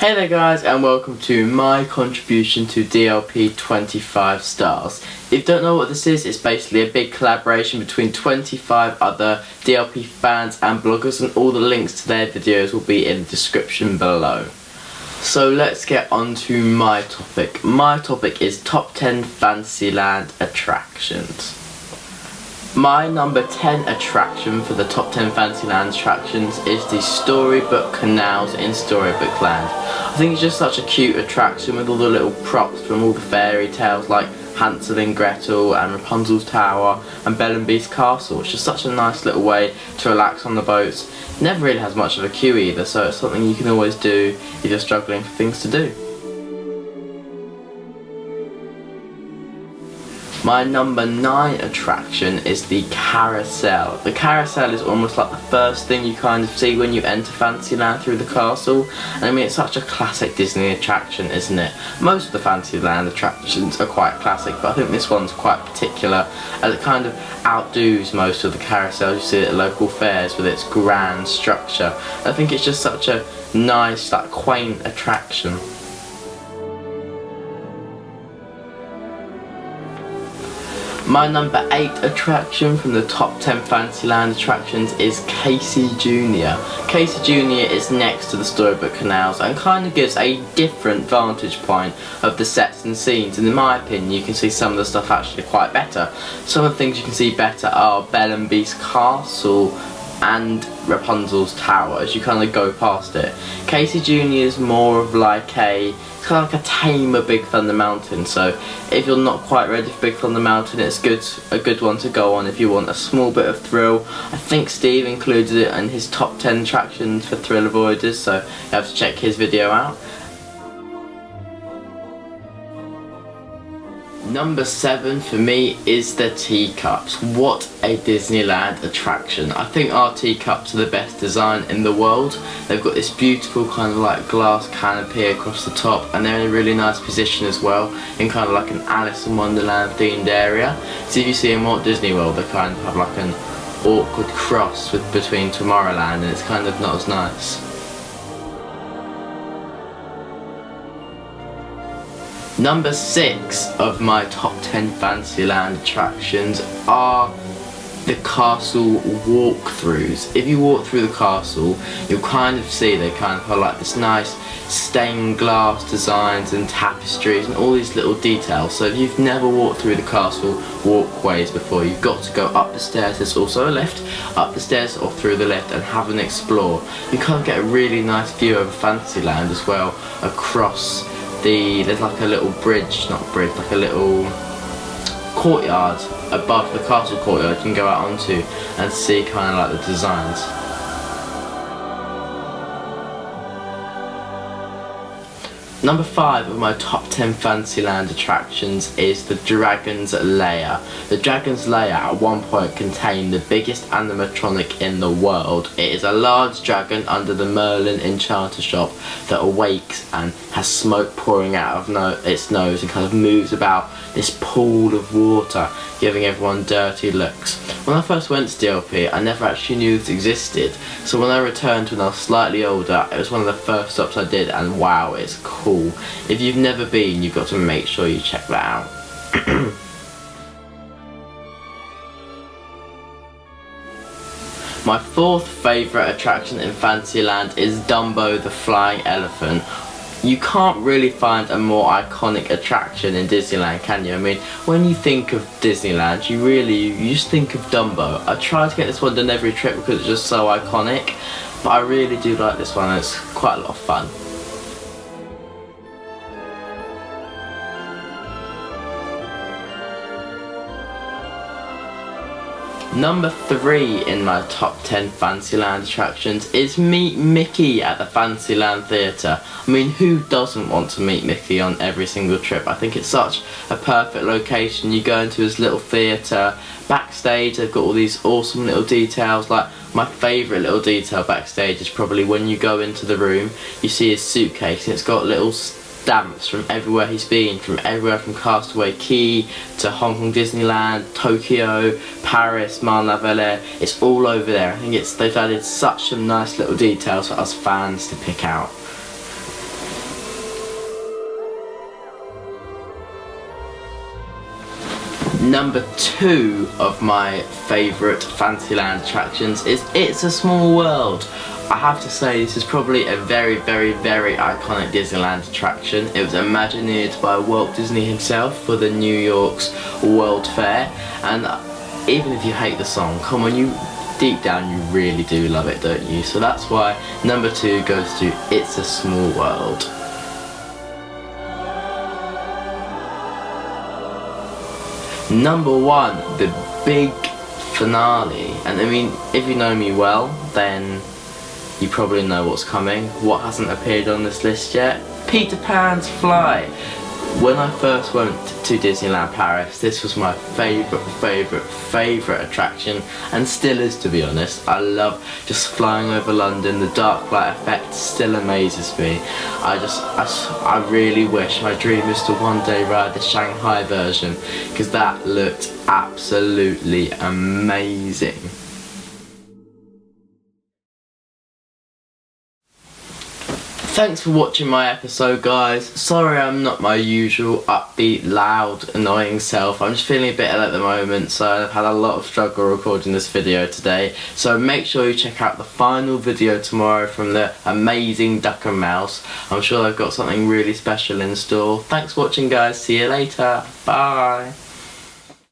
Hey there guys, and welcome to my contribution to DLP 25 stars. If you don't know what this is, it's basically a big collaboration between 25 other DLP fans and bloggers, and all the links to their videos will be in the description below. So let's get on to my topic. My topic is top 10 Fantasyland attractions. My number 10 attraction for the top 10 Fantasyland attractions is the Storybook Canals in Storybook Land. I think it's just such a cute attraction with all the little props from all the fairy tales like Hansel and Gretel and Rapunzel's Tower and Belle and Beast's Castle. It's just such a nice little way to relax on the boats. It never really has much of a queue either, so it's something you can always do if you're struggling for things to do. My number 9 attraction is the Carousel. The Carousel is almost like the first thing you kind of see when you enter Fantasyland through the castle. And I mean, it's such a classic Disney attraction, isn't it? Most of the Fantasyland attractions are quite classic, but I think this one's quite particular as it kind of outdoes most of the carousels you see at local fairs with its grand structure. I think it's just such a nice, like, quaint attraction. My number 8 attraction from the top 10 Fantasyland attractions is Casey Jr. Casey Jr. is next to the Storybook Canals and kind of gives a different vantage point of the sets and scenes, and in my opinion you can see some of the stuff actually quite better. Some of the things you can see better are Belle and Beast's Castle and Rapunzel's Tower as you kind of go past it. Casey Jr. is more of like a kind of like a tamer Big Thunder Mountain, so if you're not quite ready for Big Thunder Mountain, it's a good one to go on if you want a small bit of thrill. I think Steve included it in his top 10 attractions for thrill avoiders, so you have to check his video out. Number 7 for me is the teacups. What a Disneyland attraction. I think our teacups are the best design in the world. They've got this beautiful kind of like glass canopy across the top, and they're in a really nice position as well in kind of like an Alice in Wonderland themed area. So if you see in Walt Disney World, they kind of have like an awkward cross between Tomorrowland, and it's kind of not as nice. Number 6 of my top 10 Fantasyland attractions are the castle walkthroughs. If you walk through the castle, you'll kind of see they kind of have like this nice stained glass designs and tapestries and all these little details. So if you've never walked through the castle walkways before, you've got to go up the stairs. There's also a lift, up the stairs or through the lift, and have an explore. You kind of get a really nice view of Fantasyland as well across there's like a little bridge, not a bridge, like a little courtyard above the castle courtyard you can go out onto and see kind of like the designs. Number 5 of my top 10 Fantasyland attractions is the Dragon's Lair. The Dragon's Lair at one point contained the biggest animatronic in the world. It is a large dragon under the Merlin Enchanter shop that awakes and has smoke pouring out of its nose and kind of moves about this pool of water, giving everyone dirty looks. When I first went to DLP, I never actually knew this existed, so when I returned when I was slightly older, it was one of the first stops I did, and wow, it's cool. If you've never been, you've got to make sure you check that out. My 4th favourite attraction in Fantasyland is Dumbo the Flying Elephant. You can't really find a more iconic attraction in Disneyland, can you? I mean, when you think of Disneyland, you just think of Dumbo. I try to get this one done every trip because it's just so iconic, but I really do like this one. It's quite a lot of fun. Number 3 in my top 10 Fantasyland attractions is Meet Mickey at the Fantasyland Theatre. I mean, who doesn't want to meet Mickey on every single trip? I think it's such a perfect location. You go into his little theatre, backstage they've got all these awesome little details. Like, my favourite little detail backstage is probably when you go into the room, you see his suitcase and it's got little stamps from everywhere he's been, from Castaway Cay to Hong Kong Disneyland, Tokyo, Paris, Marne-la-Vallée. It's all over there. I think they've added such some nice little details for us fans to pick out. Number 2 of my favourite Fantasyland attractions is It's a Small World. I have to say this is probably a very iconic Disneyland attraction. It was imagineered by Walt Disney himself for the New York's World Fair, and even if you hate the song, come on, you deep down you really do love it, don't you? So that's why number 2 goes to It's a Small World. Number 1, the big finale. And I mean, if you know me well, then you probably know what's coming. What hasn't appeared on this list yet? Peter Pan's Fly. When I first went to Disneyland Paris, this was my favourite attraction, and still is, to be honest. I love just flying over London. The dark light effect still amazes me. I really wish, my dream is to one day ride the Shanghai version, because that looked absolutely amazing. Thanks for watching my episode, guys. Sorry I'm not my usual upbeat, loud, annoying self. I'm just feeling a bit ill at the moment, so I've had a lot of struggle recording this video today. So make sure you check out the final video tomorrow from the amazing Duck and Mouse. I'm sure they've got something really special in store. Thanks for watching, guys. See you later. Bye.